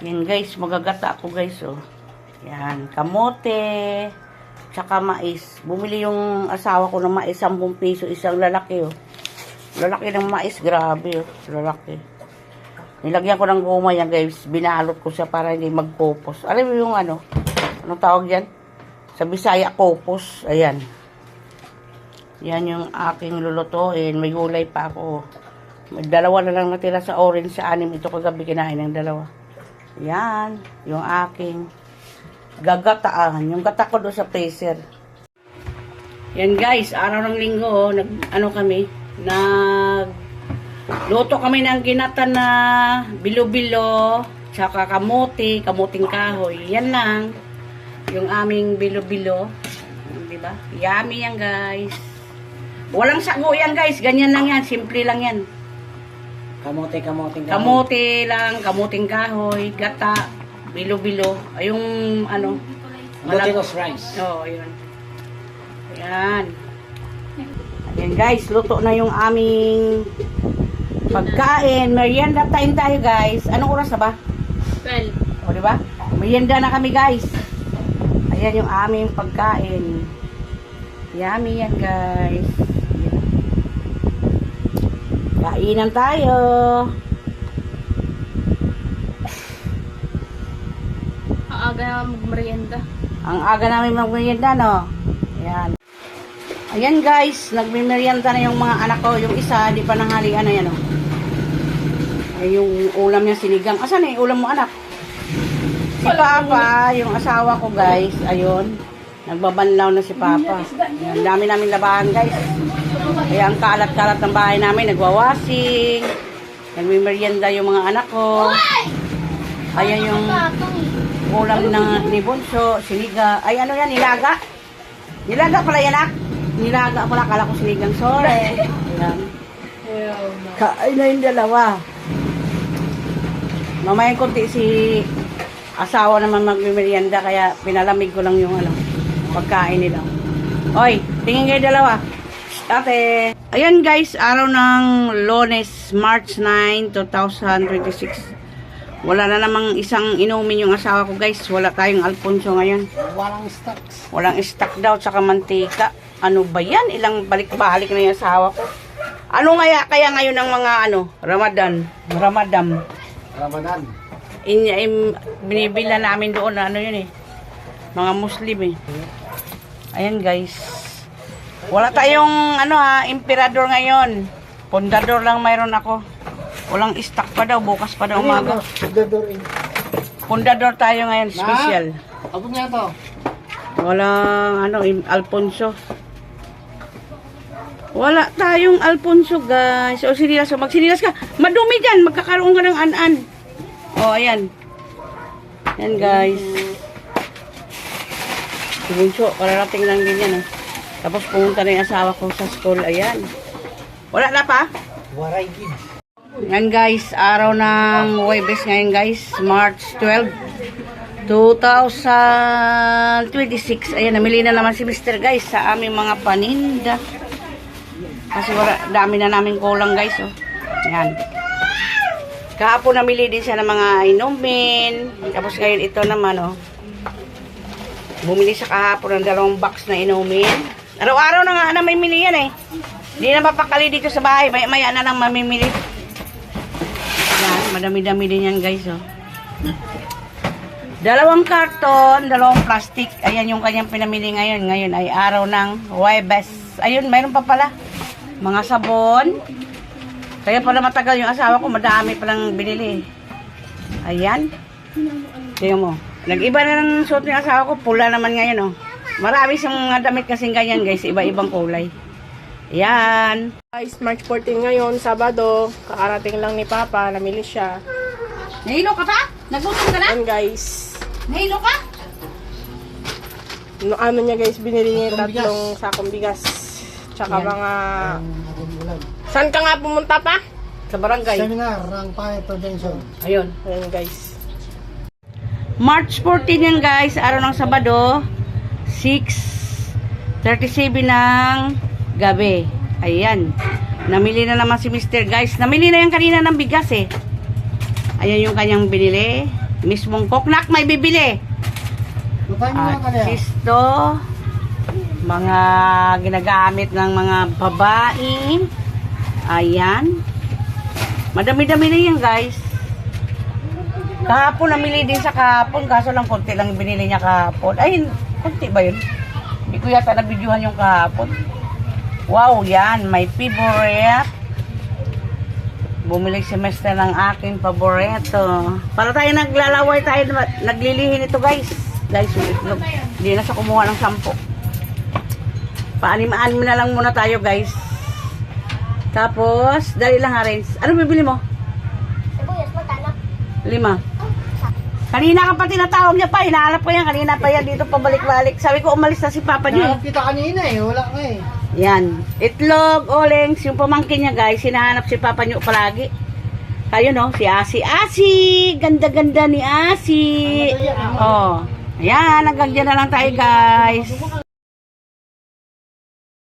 Yan guys, magagata ako guys, oh. Yan, kamote, tsaka mais. Bumili yung asawa ko ng mais, 10 piso, isang lalaki, oh. Lalaki ng mais, grabe, oh. Lalaki. Nilagyan ko ng goma yan guys, binalot ko siya para hindi magpupos. Alam mo yung ano, anong tawag yan? Sa Bisaya, kopos. Ayan. Yan yung aking lulutuin. May gulay pa ako. May 2 na lang natira sa orange sa 6. Ito kagabi kinain ng 2. Yan. Yung aking gagataan. Yung gata ko doon sa freezer. Yan guys. Araw ng linggo. Luto kami ng ginata na bilo-bilo. Tsaka kamote. Kamuting kahoy. Yan lang. Yung aming bilo-bilo. Diba? Yummy yan guys. Walang sago yan guys. Ganyan lang yan. Simple lang yan. Kamote lang. Kamuting kahoy. Gata. Bilo-bilo. Ay yung ano. Glutinous rice. Oo, yun. Ayan. Ayan guys. Luto na yung aming pagkain. Merienda time tayo guys. Anong oras na ba? 12. O diba? Merienda na kami guys. Ayan yung aming pagkain. Yummy yan guys. Kainan tayo. Ang aga na magmerienda. Ang aga namin magmerienda, no? Ayan. Ayan guys, nagmimerienda na yung mga anak ko. Yung isa, di pa nanghalian na yan, no? Ay, yung ulam niya sinigang. Asan eh, ulam mo anak? Si Papa, yung asawa ko guys, ayun. Nagbabanlaw na si Papa. Ayan, dami namin labahan guys. Kaya ang kalat-kalat ng bahay namin, nagwawashing. Nagmimerienda yung mga anak ko. Ayan yung ulam ng ni Bunso, siniga. Ay ano yan, nilaga? Nilaga pala yan ah. Nilaga pala, kala ko sinigang. Sorry. Ayan. Kain na yung 2. Mamayang konti si asawa naman magmimerienda, kaya pinalamig ko lang yung ano, pagkain nila. Oy, tingin kayo 2. Ate. Ayan guys, araw ng Lunes, March 9, 2026. Wala na namang isang inumin yung asawa ko guys. Wala tayong Alfonso ngayon. Walang stocks. Walang stock daw, tsaka mantika. Ano ba yan? Ilang balik-balik na yung asawa ko. Ano kaya ngayon ng mga ano, Ramadan? Binibila namin doon na ano yun eh. Mga Muslim eh. Ayan guys. Wala tayong ano emperador ngayon. Pundador lang mayroon ako. Walang stock pa daw, bukas pa daw umaga. Pundador tayo ngayon, special. Abot niya to. Walang ano, Alfonso. Wala tayong Alfonso guys. O sinilas, magsinilas ka. Madumi dyan, magkakaroon ka ng an-an. O ayan. Ayan guys. Bunso, kararating lang din yan. Tapos pumunta na yung asawa ko sa school. Ayan. Wala na pa? Waray gid. Yan guys, araw ng Huwebes ngayon guys. March 12, 2026. Ayan, namili na naman si Mr. guys sa aming mga paninda. Kasi dami na namin kulang guys. Oh. Ayan. Kahapon namili din siya ng mga inumin. Tapos ngayon ito naman oh. Bumili sa kahapon ng 2 box na inumin. Araw-araw na nga namimili yan eh. Hindi na mapakali dito sa bahay. Maya na lang mamimili. Yan, madami-dami din yan guys oh. 2 karton, 2 plastic. Ayan yung kanyang pinamili ngayon. Ngayon ay araw ng Huwebes. Ayun, mayroon pa pala. Mga sabon. Kaya pala matagal yung asawa ko. Madami palang binili. Ayan. Tingnan mo. Nag-iba na ng suot ng asawa ko. Pula naman ngayon oh. Marami siyang mga damit kasing ganyan guys. Iba-ibang kulay. Ayan. Guys, March 14 ngayon, Sabado. Kakarating lang ni Papa, namili siya. Nahilo ka pa? Nagutom ka na? Ayan guys. Nahilo ka? Ano niya guys, binili niya 3 sakong bigas. Tsaka Ayan. mga... Saan ka nga pumunta pa? Sa barangay. Seminar, Rangpay Prevention. Ayun. Ayan guys. March 14 yan guys. Araw ng Sabado. 6:37 ng gabi. Ayan. Namili na naman si Mr. guys. Namili na yan kanina ng bigas eh. Ayan yung kanyang binili. Mismong koknak may bibili. Lutay mo At na kanya. pisto, mga ginagamit ng mga babae. Ayan. Madami-dami na yan, guys. Kahapon namili din sa kahapon, kaso lang konti lang binili niya kahapon. Ay, konti ba yun? Hindi ko yata nabidyohan yung kahapon. Wow, yan. My favorite. Bumili si Mister ng aking paborito. Para tayo naglalaway tayo, naglilihin ito, guys. Guys, yung itlog. Hindi na siya kumuha ng 10. Paanimaan mo na lang muna tayo, guys. Tapos, dali lang arrange. Ano bibili mo? Sibuyas, magkano? 5. Kanina ka pa tinatawag niya pa. Hinahanap ko yan. Kanina pa yan dito pabalik-balik. Sabi ko, umalis na si Papa niyo. Hanap kita kanina eh. Wala ka eh. Yan. Itlog, olings, yung pamangkin niya, guys. Hinahanap si Papa niyo palagi. Kayo, no? Si Asi. Asi! Ganda-ganda ni Asi. Oh. Ayan, hanggang dyan na lang tayo, guys.